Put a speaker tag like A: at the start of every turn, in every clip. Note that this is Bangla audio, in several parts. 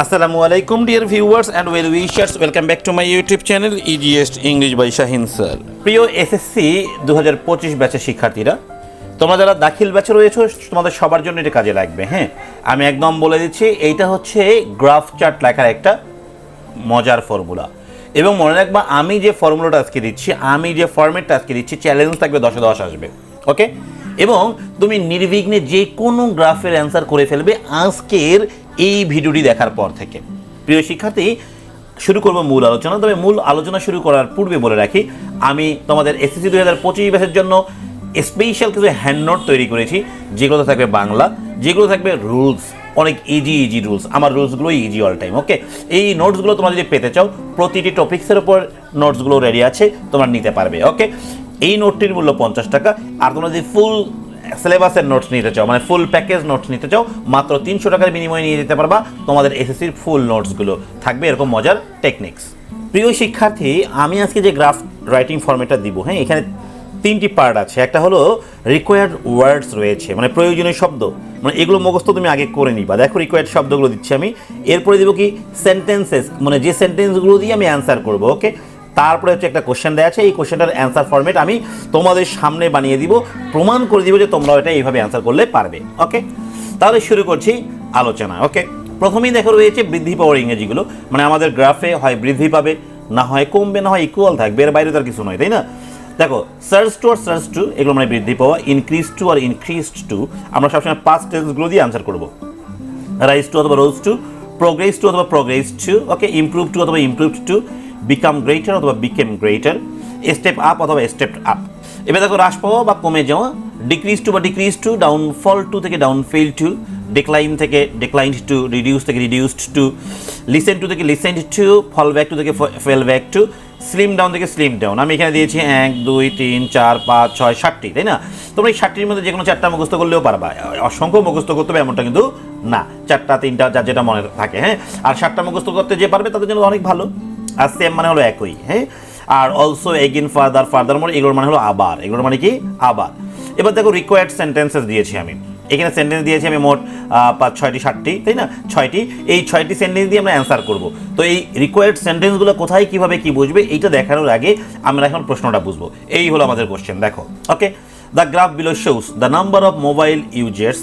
A: Assalamu alaikum dear viewers and well wishers, welcome back to my YouTube channel Easiest English by Shahin sir. প্রিয় এসএসসি 2025 ব্যাচের শিক্ষার্থীরা, তোমরা যারা দাখিল ব্যাচে রয়েছো তোমাদের সবার জন্য এটা কাজে লাগবে। হ্যাঁ, আমি একদম বলে দিচ্ছি, এইটা হচ্ছে গ্রাফ চার্ট লেখার একটা মজার ফর্মুলা। এবং মনে রাখবা, আমি যে ফর্মুলাটা আজকে দিচ্ছি, আমি যে ফরম্যাটটা আজকে দিচ্ছি, চ্যালেঞ্জ থাকবে 10-এ 10 আসবে। ওকে, এবং তুমি নির্বিঘ্নে যে কোনো গ্রাফের অ্যান্সার করে ফেলবে আজকের এই ভিডিওটি দেখার পর থেকে। প্রিয় শিক্ষার্থী, শুরু করব মূল আলোচনা। তবে মূল আলোচনা শুরু করার পূর্বে বলে রাখি, আমি তোমাদের এসএসসি 2025 ব্যাচের জন্য স্পেশাল কিছু হ্যান্ড নোট তৈরি করেছি, যেগুলো থাকবে বাংলা, যেগুলো থাকবে রুলস, অনেক ইজি রুলস। আমার রুলসগুলোই ইজি অল টাইম। ওকে, এই নোটসগুলো তোমরা যদি পেতে চাও, প্রতিটি টপিক্সের উপর নোটসগুলো রেডি আছে, তোমরা নিতে পারবে। ওকে, এই নোটটির মূল্য 50 টাকা। আর তোমরা যদি ফুল সিলেবাসের নোটস নিতে চাও, মানে ফুল প্যাকেজ নোটস নিতে চাও, মাত্র 300 টাকার বিনিময়ে নিয়ে যেতে পারবা। তোমাদের এসএসসির ফুল নোটসগুলো থাকবে এরকম মজার টেকনিক্স। প্রিয় শিক্ষার্থী, আমি আজকে যে গ্রাফ রাইটিং ফরম্যাটটা দিব, হ্যাঁ, এখানে 3টি পার্ট আছে। একটা হলো রিকোয়ার্ড ওয়ার্ডস রয়েছে, মানে প্রয়োজনীয় শব্দ, মানে এগুলো মুখস্থ তুমি আগে করে নিবা। দেখো, রিকোয়ার্ড শব্দগুলো দিচ্ছি আমি। এরপরে দেবো কি সেন্টেন্সেস, মানে যে সেন্টেন্সগুলো দিয়ে আমি অ্যান্সার করবো। ওকে, তারপরে হচ্ছে একটা কোশ্চেন দেওয়া আছে, এই কোশ্চেনটার অ্যান্সার ফরম্যাট আমি তোমাদের সামনে বানিয়ে দিব, প্রমাণ করে দিব যে তোমরা এটা এইভাবে অ্যান্সার করলে পারবে। ওকে, তাহলে শুরু করছি আলোচনা। ওকে, প্রথমেই দেখো রয়েছে বৃদ্ধি পাওয়ার ইংরেজিগুলো, মানে আমাদের গ্রাফে হয় বৃদ্ধি পাবে, না হয় কমবে, না হয় ইকুয়াল থাকবে, এর বাইরে তার কিছু নয়, তাই না? দেখো, সার্চ টু আর সার্চ টু, এগুলো মানে বৃদ্ধি পাওয়া। ইনক্রিজ টু আর ইনক্রিজড টু, আমরা সবসময় পাস্ট টেন্সগুলো দিয়ে অ্যান্সার করবো। রাইজ টু অথবা রোজ টু, প্রোগ্রেস টু অথবা progress to. Okay, improve to অথবা ইমপ্রুভড টু, বিকাম গ্রেটার অথবা বিকেম গ্রেটার, স্টেপ আপ অথবা স্টেপ আপ। এবার দেখো, হ্রাস পাওয়া বা কমে যাওয়া, ডিক্রিজ টু বা ডিক্রিজ টু, ডাউনফল টু থেকে ডাউনফেল টু, ডিক্লাইন থেকে ডিক্লাইন্ড টু, রিডিউস থেকে রিডিউসড টু, লিসেন টু থেকে lessened to, fall back to থেকে fell back to, slim down থেকে স্লিম ডাউন। আমি এখানে দিয়েছি 1, 2, 3, 4, 5, 6, 7টি, তাই না? তোমরা এই 7টির মধ্যে যে কোনো 4টা মুখস্থ করলেও পারবা, অসংখ্য মুখস্থ করতে হবে এমনটা কিন্তু না, 4টা 3টা যার যেটা মনে থাকে। হ্যাঁ, আর 7টা মুখস্থ করতে যে পারবে তাদের জন্য অনেক ভালো। আর সেম মানে হলো একই। হ্যাঁ, আর অলসো, এগেন, ফার্দার, ফার্দারমোর, এগুলোর মানে হলো আবার, এগুলোর মানে কি আবার। এবার দেখো, রিকোয়ার্ড সেন্টেন্সেস দিয়েছি আমি এখানে, সেন্টেন্স দিয়েছি আমি মোট 5, 6টি, 7টি, তাই না? 6টি। এই 6টি সেন্টেন্স দিয়ে আমরা অ্যান্সার করব। তো এই রিকোয়ার্ড সেন্টেন্সগুলো কোথায়, কিভাবে, কি বুঝবে, এইটা দেখানোর আগে আমরা এখন প্রশ্নটা বুঝবো। এই হলো আমাদের কোশ্চেন। দেখো, okay, the graph below shows the number of mobile users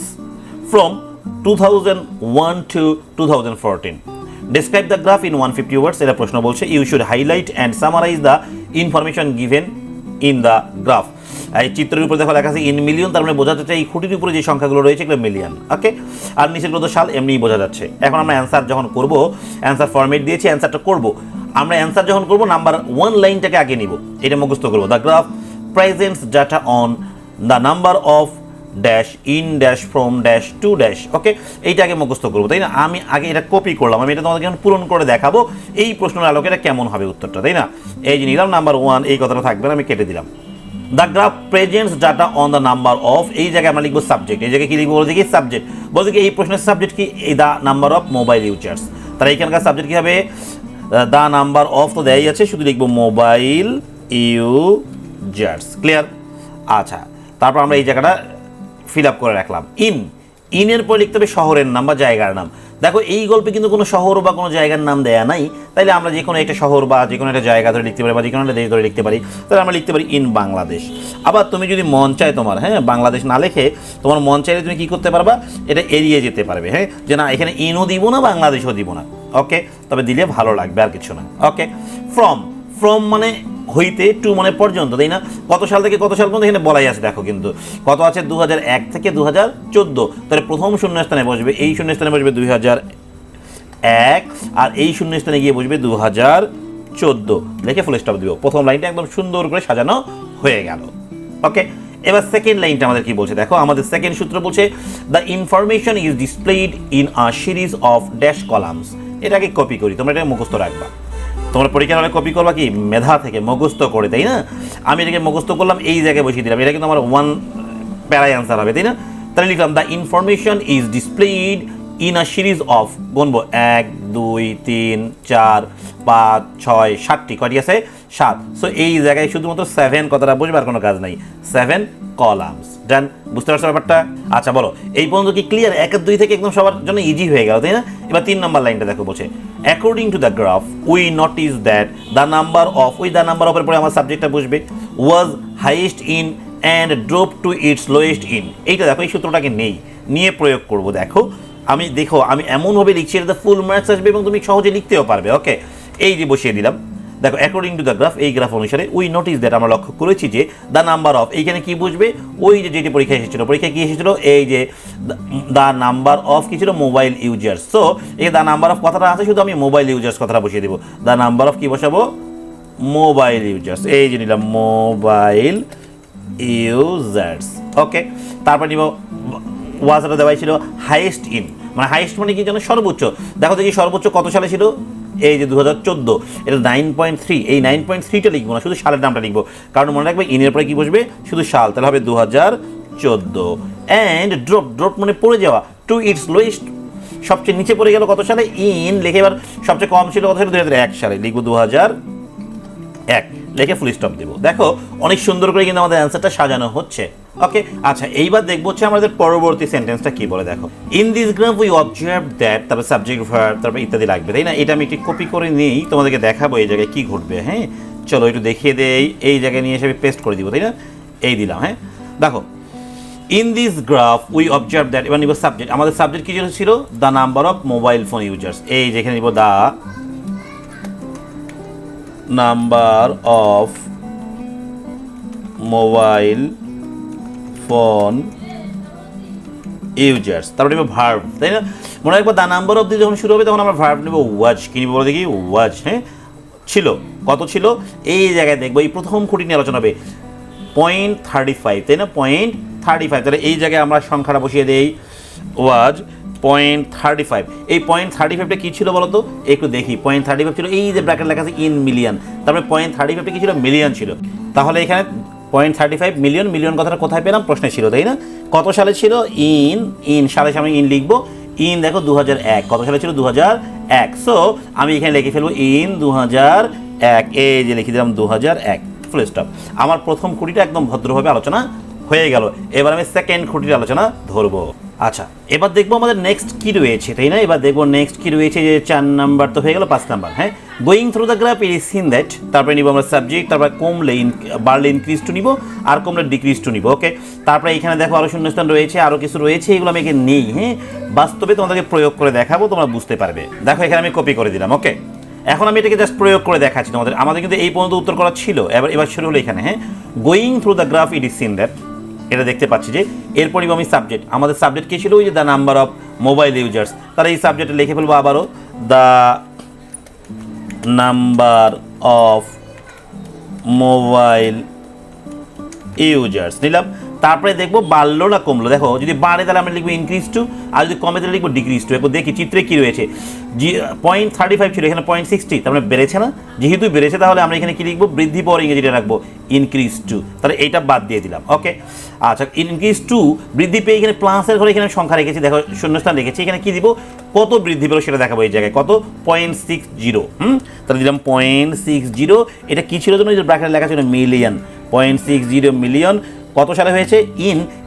A: from 2001 to 2014. Describe the graph in 150 words. এটা প্রশ্ন বলছে, you should highlight and summarise the information given in the graph. এই চিত্রের উপরে দেখো লেখা আছে ইন মিলিয়ন, তার মানে বোঝা যাচ্ছে এই খুঁটির উপরে যে সংখ্যাগুলো রয়েছে এগুলো মিলিয়ন। ওকে, আর নিচের তো সাল, এমনিই বোঝা যাচ্ছে। এখন আমরা অ্যান্সার যখন করব, অ্যান্সার ফরম্যাট দিয়েছি, অ্যান্সারটা করব। আমরা অ্যান্সার যখন করব, নাম্বার 1 লাইনটাকে আগে নিব, এটা মুখস্থ করব। The graph presents data on the number of dash in dash from dash to dash. Okay, এইটাকে মুখস্থ করবো, তাই না? আমি আগে এটা কপি করলাম, আমি এটা তোমাদেরকে এখন পূরণ করে দেখাবো এই প্রশ্নের আলোকে এটা কেমন হবে উত্তরটা, তাই না? এই যে নিলাম নাম্বার 1, এই কথাটা থাকবে না, আমি কেটে দিলাম। The graph presents data on the number of, এই জায়গায় আমরা লিখবো সাবজেক্ট, এই জায়গায় কি লিখবো বলতে কি সাবজেক্ট, বলতে কি এই প্রশ্নের সাবজেক্ট কি এই the number of mobile users. তাহলে এইখানকার সাবজেক্ট কি হবে? দ্য নাম্বার অফ তো দেয়াই আছে, শুধু লিখবো মোবাইল ইউজার্স। ক্লিয়ার? আচ্ছা, তারপর আমরা এই জায়গাটা ফিল আপ করে রাখলাম। ইনের পরে লিখতে হবে শহরের নাম বা জায়গার নাম। দেখো, এই গল্পে কিন্তু কোনো শহর বা কোনো জায়গার নাম দেয়া নাই, তাইলে আমরা যে কোনো একটা শহর বা যে কোনো একটা জায়গা ধরে লিখতে পারি, বা যে কোনো একটা দেশ ধরে লিখতে পারি। তাহলে আমরা লিখতে পারি ইন বাংলাদেশ। আবার তুমি যদি মন চায় তোমার, হ্যাঁ, বাংলাদেশ না লিখে তোমার মন চাইলে তুমি কী করতে পারবা, এটা এড়িয়ে যেতে পারবে। হ্যাঁ, যে না, এখানে ইনও দিব না, বাংলাদেশও দিব না। ওকে, তবে দিলে ভালো লাগবে, আর কিছু না। ওকে, ফ্রম মানে হইতে, টু মানে পর্যন্ত, তাই না? কত সাল থেকে কত সাল পর্যন্ত এখানে বলাই আছে। দেখো কিন্তু কত আছে, 2001 থেকে 2014। তাহলে প্রথম শূন্যস্থানে বসবে, এই শূন্যস্থানে বসবে 2001, আর এই শূন্যস্থানে গিয়ে বসবে 2014, লিখে ফুল স্টপ দিব। প্রথম লাইনটা একদম সুন্দর করে সাজানো হয়ে গেল। ওকে, এবার সেকেন্ড লাইনটা আমাদের কি বলছে, দেখো, আমাদের সেকেন্ড সূত্র বলছে the information is displayed in a series of dash columns. এটাকে কপি করি, তোমরা এটা মুখস্থ রাখবা। তোমরা পরীক্ষার হলে কপি করবা কি মেধা থেকে, মুখস্থ করে, তাই না? আমি এটাকে মুখস্থ করলাম, এই জায়গায় বসিয়ে দিলাম, এটা কিন্তু আমার 1 প্যারায় অ্যান্সার হবে, তাই না? তাহলে লিখলাম the information is displayed in a series of, গুনবো 1, 2, 3, 4, 5, 6, 7টি। কয়টি আছে? 7। সো এই জায়গায় শুধুমাত্র 7 কথাটা বসবে, আর কোনো কাজ নাই। 7 কলামস। ডান, বুঝতে পারছো ব্যাপারটা? আচ্ছা বলো, এই পর্যন্ত কি ক্লিয়ার? 1 আর 2 থেকে একদম সবার জন্য ইজি হয়ে গেল, তাই না? এবার 3 নম্বর লাইনটা দেখো, বলছে according to the graph we notice that the number of, ওই দ্য নাম্বার অফের পরে আমার সাবজেক্টটা বুঝবে, was highest in and drop to its lowest in. এইটা দেখো, এই সূত্রটাকে নিয়ে প্রয়োগ করবো। দেখো আমি এমনভাবে লিখছি এটা ফুল মার্কস আসবে এবং তুমি সহজে লিখতেও পারবে। ওকে, এই যে বসিয়ে দিলাম, দেখো অ্যাকর্ডিং টু দ্য গ্রাফ, এই গ্রাফ অনুসারে উই নোটিস দ্যাট, আমরা লক্ষ্য করেছি যে দ্য নাম্বার অফ, এইখানে কি বুঝবে, ওই যে যেটি পরীক্ষায় কি এসেছিল, এই যে দ্য নাম্বার অফ কি ছিল, মোবাইল ইউজার্স। সো এই দ্য নাম্বার অফ কথাটা আছে, শুধু আমি মোবাইল ইউজার্স কথাটা বসিয়ে দেবো। দ্য নাম্বার অফ কি বসাবো, মোবাইল ইউজার্স, এই যে নিলাম মোবাইল ইউজার্স। ওকে, তারপর নিব ওয়াজটা দেওয়াই ছিল হাইয়েস্ট ইন, মানে হাইয়েস্ট মানে কি জানো, সর্বোচ্চ। দেখো দেখি সর্বোচ্চ কত সালে ছিল, এই যে 2014, এটা 9.3। এই 9.3টা লিখবো না, শুধু সালের নামটা লিখবো, কারণ মনে রাখবে ইনের পরে কি বসবে, শুধু সাল, তাহলে হবে 2014। অ্যান্ড ড্রপ মানে পড়ে যাওয়া, টু ইটস লোয়েস্ট, সবচেয়ে নিচে পড়ে গেল কত সালে, ইন লিখে, এবার সবচেয়ে কম ছিল কত সালে, 2001 সালে, লিখবো 2001, লিখে ফুল স্টপ দেবো। দেখো অনেক সুন্দর করে কিন্তু আমাদের অ্যান্সারটা সাজানো হচ্ছে। ওকে, আচ্ছা এইবার দেখবো হচ্ছে আমাদের পরবর্তী সেন্টেন্সটা কি বলে। দেখো in this graph we observe that, তারপর সাবজেক্ট ভার্ব, তারপর ইত্যাদি লাগবে, তাই না? এটা আমি একটু কপি করে নিই, তোমাদেরকে দেখাবো এই জায়গায় কি ঘটবে। হ্যাঁ চলো একটু দেখিয়ে দেই, এই জায়গায় নিয়ে এসে আমি পেস্ট করে দিব, তাই না? এই দিলাম। হ্যাঁ দেখো in this graph we observe that, এবার নিব সাবজেক্ট, আমাদের সাবজেক্ট কি ছিল, the number of mobile phone users. এই যেখানে নিব the number of mobile phone users, তারপরে নেব ভার্ব, তাই না? মনে রাখবো দ্য নাম্বার অফ দিয়ে যখন শুরু হবে তখন আমরা ভার্ব নেব ওয়াজ। কি নিব বলে দেখি, ওয়াজ। হ্যাঁ ছিল, কত ছিল, এই জায়গায় দেখবো এই প্রথম খুঁটি নিয়ে আলোচনা হবে 0.35, তাই না? 0.35, তাহলে এই জায়গায় আমরা সংখ্যাটা বসিয়ে দেই, ওয়াজ 0.35। এই 0.35টা কী ছিল বলো তো, একটু দেখি। 0.35 ছিল এই যে ব্র্যাকেট লেখা আছে ইন মিলিয়ন, তারপরে 0.35টা কী ছিল, মিলিয়ন ছিল। তাহলে এখানে 0.35 মিলিয়ন, মিলিয়ন কথাটা কোথায় পেলাম, প্রশ্নে ছিল, তাই না? কত সালে ছিল, ইন সালের সামনে ইন লিখবো, ইন দেখো 2001, কত সালে ছিল, 2001। সো আমি এখানে লিখে ফেলবো ইন 2001, এই যে লিখে দিলাম 2001, ফুল স্টপ। আমার প্রথম খুঁটিটা একদম ভদ্রভাবে আলোচনা হয়ে গেল। এবার আমি সেকেন্ড খুঁটির আলোচনা ধরবো। আচ্ছা এবার দেখবো আমাদের নেক্সট কি রয়েছে, তাই না? এবার দেখবো নেক্সট কি রয়েছে, যে 4 নাম্বার তো হয়ে গেল, 5 নাম্বার। হ্যাঁ going through the graph it is seen that, তারপরে নিব আমরা সাবজেক্ট, তারপরে কমলে বাড়লে ইনক্রিজ টু নিব, আর কমলে ডিক্রিজ টু নিব। ওকে, তারপরে এখানে দেখো আরও শূন্যস্থান রয়েছে, আরও কিছু রয়েছে, এগুলো আমি এখানে নেই। হ্যাঁ বাস্তবে তোমাদেরকে প্রয়োগ করে দেখাবো, তোমরা বুঝতে পারবে। দেখো এখানে আমি কপি করে দিলাম। ওকে, এখন আমি এটাকে জাস্ট প্রয়োগ করে দেখাচ্ছি তোমাদের। আমাদের কিন্তু এই পর্যন্ত উত্তর করা ছিল, এবার শুরু হলো এখানে। হ্যাঁ going through the graph it is seen that, এটা দেখতে পাচ্ছি যে এরপরই আমি সাবজেক্ট, আমাদের সাবজেক্ট কী ছিল, ওই যে the number of mobile users, তাহলে এই সাবজেক্টে লিখে ফেলবো আবারও the number of mobile users নিলাম। তারপরে দেখবো বাড়লো না কমলো, দেখো যদি বাড়ে তাহলে আমরা লিখবো ইনক্রিজ টু, আর যদি কমে তাহলে লিখবো ডিক্রিজ টু। এরপর দেখি চিত্রে কী রয়েছে, 0.35 ছিল, এখানে 0.60, তার মানে বেড়েছে না? যেহেতু বেড়েছে তাহলে আমরা এখানে কি লিখবো, বৃদ্ধি পর ইংরেজিটা রাখবো ইনক্রিজ টু, তাহলে এইটা বাদ দিয়ে দিলাম। ওকে, আচ্ছা ইনক্রিজ টু বৃদ্ধি পেয়ে এখানে প্লাসের ঘরে এখানে সংখ্যা রেখেছি, দেখো শূন্যস্থান রেখেছি, এখানে কি দিব, কত বৃদ্ধি পেলো সেটা দেখাবো এই জায়গায়, কত, 0.60। তাহলে দিলাম 0.60, এটা কী ছিল জন্য ব্র্যাকেটে লেখা ছিল মিলিয়ন, 0.60 মিলিয়ন। কত সালে হয়েছে,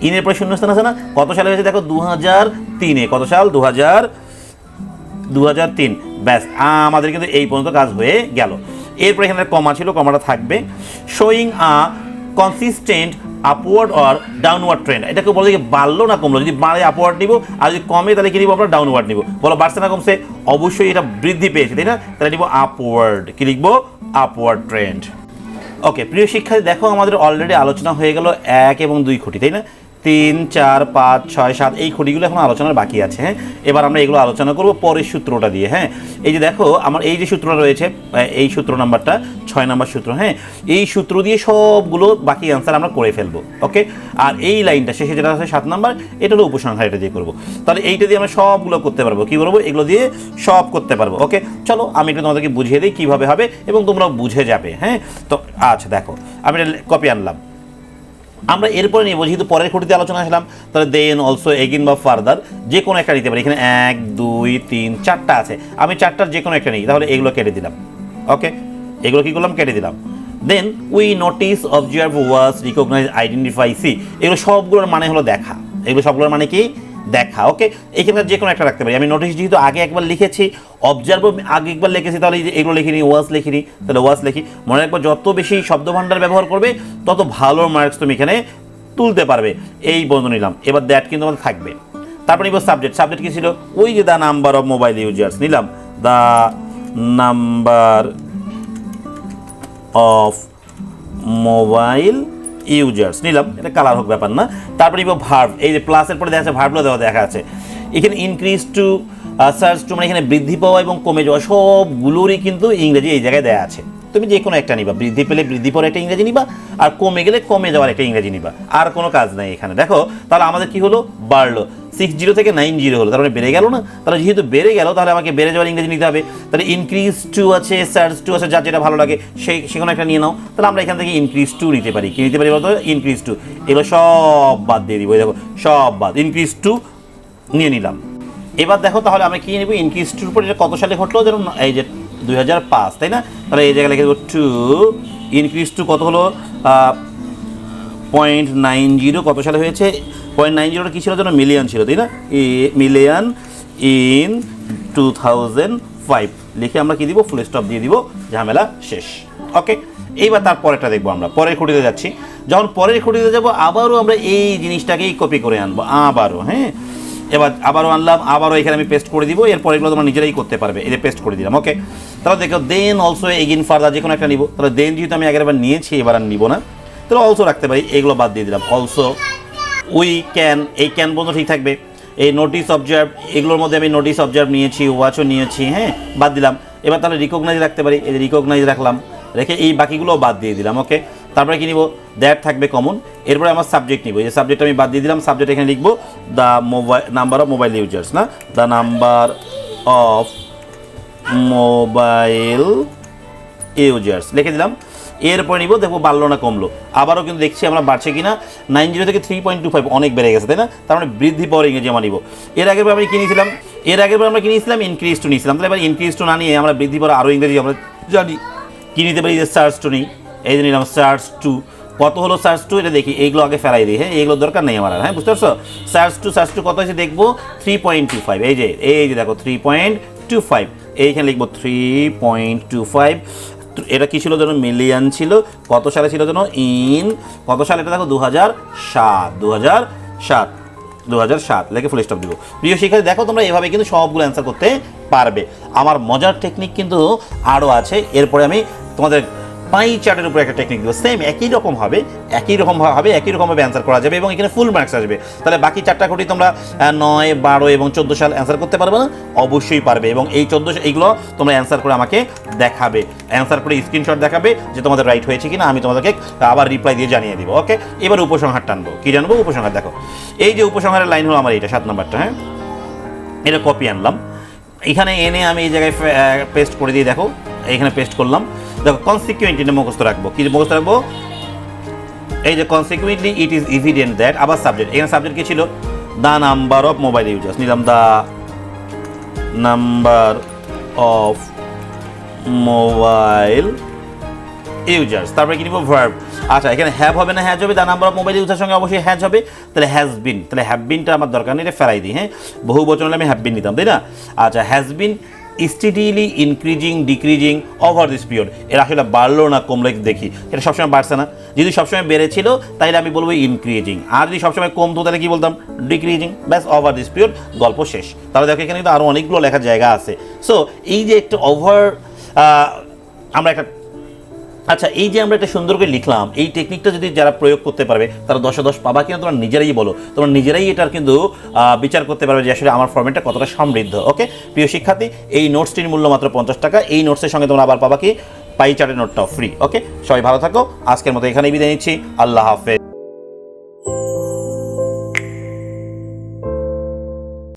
A: ইনের পরে শূন্যস্থান আছে না, কত সালে হয়েছে দেখো 2003-এ, কত সাল, 2003। ব্যাস আমাদের কিন্তু এই পর্যন্ত কাজ হয়ে গেল। এরপরে এখানে কমা ছিল, কমাটা থাকবে। Showing a consistent upward or downward trend, এটাকে বলে যে বাড়লো না কমলো, যদি বাড়ে আপওয়ার্ড নিব, আর যদি কমে তাহলে কি নিব আমরা, ডাউনওয়ার্ড নিব। বলো বাড়ছে না কমছে, অবশ্যই এটা বৃদ্ধি পেয়েছে, তাই না? তাহলে নিব আপওয়ার্ড, কি লিখবো, আপওয়ার্ড ট্রেন্ড। ওকে প্রিয় শিক্ষার্থী, দেখো আমাদের অলরেডি আলোচনা হয়ে গেল 1 এবং 2 খুঁটি, তাই না? 3, 4, 5, 6, 7 এই খুঁটিগুলো এখন আলোচনার বাকি আছে। হ্যাঁ এবার আমরা এগুলো আলোচনা করব পরের সূত্রটা দিয়ে। হ্যাঁ এই যে দেখো আমার এই যে সূত্রটা রয়েছে, এই সূত্র নাম্বারটা 6 নাম্বার সূত্র। হ্যাঁ এই সূত্র দিয়ে সবগুলো বাকি অ্যান্সার আমরা করে ফেলবো। ওকে, আর এই লাইনটা শেষে যেটা আছে 7 নাম্বার, এটা হলো উপসংহার, এটা দিয়ে করবো। তাহলে এইটা দিয়ে আমরা সবগুলো করতে পারবো, কী বলবো, এগুলো দিয়ে সব করতে পারবো। ওকে চলো আমি একটু তোমাদেরকে বুঝিয়ে দিই কীভাবে হবে এবং তোমরাও বুঝে যাবে। হ্যাঁ তো আচ্ছা দেখো আমি এটা কপি আনলাম, আমরা এরপরে নিয়ে যেহেতু পরের খুঁটিতে আলোচনা আসলাম, তাহলে দেন অলসো এগিন বা ফার্দার যে কোনো একটা নিতে পারি। এখানে 1, 2, 3, 4টা আছে, আমি 4টার যে কোনো একটা নিই, তাহলে এগুলো কেটে দিলাম। ওকে এগুলো কী করলাম, কেটে দিলাম। Then we notice, observe, watch, recognise, identify, see, এগুলো সবগুলোর মানে হলো দেখা। এগুলো সবগুলোর মানে কি? দেখা। ওকে, এখানে যে কোনো একটা রাখতে পারি। আমি নোটিস যেহেতু আগে একবার লিখেছি, অবজার্ভ আগে একবার লিখেছি, তাহলে এগুলো লিখিনি, ওয়াচ লিখিনি, তাহলে ওয়াচ লিখি। মনে রাখবো যত বেশি শব্দভাণ্ডার ব্যবহার করবে তত ভালো মার্কস তুমি এখানে তুলতে পারবে। এই বন্ধু নিলাম। এবার দ্যাট কিন্তু আমাদের থাকবে। তারপর নিব সাবজেক্ট। সাবজেক্ট কি ছিল? ওই যে the number of mobile users নিলাম, the number of mobile users নিলাম, এটা কালার হোক ব্যাপার না। তারপরে নিব ভার্ব। এই যে প্লাসের পরে দেখা আছে ভার্বগুলো দেখা আছে এখানে। ইনক্রিজ টু, সার্চ টু, মানে এখানে বৃদ্ধি পাওয়া এবং কমে যাওয়া সবগুলোরই কিন্তু ইংরেজি এই জায়গায় দেওয়া আছে। তুমি যে কোনো একটা নিবা, বৃদ্ধি পেলে বৃদ্ধি পাওয়ার একটা ইংরেজি নিবা, আর কমে গেলে কমে যাওয়ার একটা ইংরেজি নিবা, আর কোনো কাজ নাই এখানে। দেখো তাহলে আমাদের কি হলো? বাড়লো, 60 থেকে 90 হলো, তার মানে বেড়ে গেল না? তাহলে যেহেতু বেড়ে গেল তাহলে আমাকে বেড়ে যাওয়ার ইংরেজি নিতে হবে। তাহলে ইনক্রিজ টু আছে, সার্চ টু আছে, যার যেটা ভালো লাগে সেখানে একটা নিয়ে নাও। তাহলে আমরা এখান থেকে ইনক্রিজ টু নিতে পারি। কি নিতে পারি বলতো? Increase two. এগুলো সব বাদ দিয়ে দিব, দেখো সব বাদ, ইনক্রিজ টু নিয়ে নিলাম। এবার দেখো তাহলে আমরা কি নেব? ইনক্রিজ টুর উপর এটা কত সালে ঘটলো? যেন এই যে 2005, তাই না? তাহলে এই জায়গায় লিখে দেবো টু, ইনক্রিজ টু কত হলো? 0.90 কত সালে হয়েছে? 0.90টা কী ছিল যেন? মিলিয়ন ছিল, তাই না? মিলিয়ন ইন 2005 লিখে আমরা কি দিব? ফুল স্টপ দিয়ে দিব, ঝামেলা শেষ। ওকে, এইবার তারপরেরটা দেখবো আমরা। পরের খুঁটিতে যাচ্ছি। যখন পরের খুঁটিতে যাবো আবারও আমরা এই জিনিসটাকেই কপি করে আনবো আবারও। হ্যাঁ, এবার আবারও আনলাম, আবারও এখানে আমি পেস্ট করে দিব। এরপর এগুলো তোমরা নিজেরাই করতে পারবে। এই যে পেস্ট করে দিলাম। ওকে, তাহলে দেখো দেন অলসো, এগেইন, ফার্দার, যে কোনো একটা নিব। তাহলে দেন যেহেতু আমি আগের বার নিয়েছি এবার আর নিব না, তাহলে অলসো রাখতে পারি। এগুলো বাদ দিয়ে দিলাম। অলসো, উই ক্যান, এই ক্যান বন্ধু ঠিক থাকবে। এই নোটিস, অবজার্ভ, এগুলোর মধ্যে আমি নোটিস, অবজার্ভ নিয়েছি, ওয়াচও নিয়েছি, হ্যাঁ, বাদ দিলাম। এবার তাহলে রিকগনাইজ রাখতে পারি। এই যে রিকগনাইজ রাখলাম, রেখে এই বাকিগুলোও বাদ দিয়ে দিলাম। ওকে, তারপরে কি নিব? দ্যাট থাকবে কমন। এরপরে আমার সাবজেক্ট নিব। এই যে সাবজেক্ট আমি বাদ দিয়ে দিলাম। সাবজেক্ট এখানে লিখবো the number of mobile users, না, the number of mobile users লিখে দিলাম। এরপরে নিব, দেখবো বাড়লো না কমলো। আবারও কিন্তু দেখছি আমরা বাড়ছে কিনা। 90 থেকে 3.25 অনেক বেড়ে গেছে, তাই না? তার মানে বৃদ্ধি পাওয়ার ইংরেজি আমরা নিব। এর আগের বার আমি কিনেছিলাম, আমরা কিনেছিলাম ইনক্রিজ টু নিয়েছিলাম। তাহলে এবার ইনক্রিজ টু না নিয়ে আমরা বৃদ্ধি পাওয়ার আরও ইংরেজি আমরা জানি, কি নিতে পারি? যে সার্চ টু নিই। এই যে নিলাম সার্চ টু। কত হলো সার্চ টু? এটা দেখি, এইগুলো আগে ফেলাই দিই। হ্যাঁ, এইগুলো দরকার নেই আমার। হ্যাঁ, বুঝতে পারছো? সার্চ টু কত হয়েছে দেখবো? 3.25। এই যে দেখো 3.25। এইখানে লিখবো 3.25। এটা কি ছিল যেন? মিলিয়ন ছিল। কত সালে ছিল যেন? ইন কত সালে? এটা দেখো 2007 লেখে ফুল স্টপ দিব। প্রিয় শিক্ষার্থী, দেখো তোমরা এভাবে কিন্তু সবগুলো অ্যান্সার করতে পারবে। আমার মজার টেকনিক কিন্তু আরও আছে। এরপরে আমি তোমাদের পাই চার্টের উপরে একটা টেকনিক দেবো। সেম একই রকমভাবে অ্যান্সার করা যাবে এবং এখানে ফুল মার্কস আসবে। তাহলে বাকি 4টা খুঁটি তোমরা 9, 12 এবং 14 সাল অ্যান্সার করতে পারবে না? অবশ্যই পারবে। এবং এই 14 এইগুলো তোমরা অ্যান্সার করে আমাকে দেখাবে, অ্যান্সার করে স্ক্রিনশট দেখাবে যে তোমাদের রাইট হয়েছে কিনা। আমি তোমাদেরকে আবার রিপ্লাই দিয়ে জানিয়ে দিব। ওকে, এবার উপসংহার টানবো। কি জানবো? উপসংহার। দেখো এই যে উপসংহারের লাইন হলো আমার এইটা 7 নম্বরটা। হ্যাঁ, এটা কপি আনলাম, এখানে এনে আমি এই জায়গায় পেস্ট করে দিই। দেখো এখানে পেস্ট করলাম। দেখো কনসিকুয়েন্টলি মুখস্থ রাখবো। কি মুখস্থ রাখবো? এই যে consequently it is evident that, আবার সাবজেক্ট। এখানে সাবজেক্ট কি ছিল? The number of mobile users নিলাম, the number of mobile users. তারপরে কি নিব? ভার্ব। আচ্ছা, এখানে হ্যাভ হবে না হ্যাজ হবে? The number of mobile user সঙ্গে অবশ্যই হ্যাজ হবে। তাহলে হ্যাজ বিন, তাহলে হ্যাভ বিনটা আমার দরকার নেই, এটা ফেরাই দিই। হ্যাঁ, বহু বচন হলে আমি হ্যাভ বিন নিতাম, তাই না? আচ্ছা, has been steadily increasing, decreasing over this period. এর আসলে বাড়লো না কমলো দেখি? এটা সবসময় বাড়ছে না। যদি সবসময় বেড়েছিল তাহলে আমি বলবো ইনক্রিজিং, আর যদি সবসময় কমতো তাহলে কি বলতাম? ডিক্রিজিং। ব্যাস, ওভার দিস পিরিয়ড, গল্প শেষ। তাহলে দেখো এখানে কিন্তু আরও অনেকগুলো লেখার জায়গা আছে। সো এই যে একটা আমরা একটা আচ্ছা, এই যে আমরা একটা সুন্দর করে লিখলাম, এই টেকনিকটা যদি যারা প্রয়োগ করতে পারবে তারা 10-এ 10 পাবা কিনা তোমরা নিজেরাই বলো। তোমরা নিজেরাই এটার কিন্তু বিচার করতে পারবে যে আসলে আমার ফরম্যাটটা কতটা সমৃদ্ধ। ওকে, প্রিয় শিক্ষার্থী, এই নোটসটির মূল্য মাত্র 50 টাকা। এই নোটসের সঙ্গে তোমরা আবার পাবা কি? পাই চার্টের নোটটাও ফ্রি। ওকে, সবাই ভালো থাকো। আজকের মতো এখানেই বিদায় নিচ্ছি। আল্লাহ হাফেজ।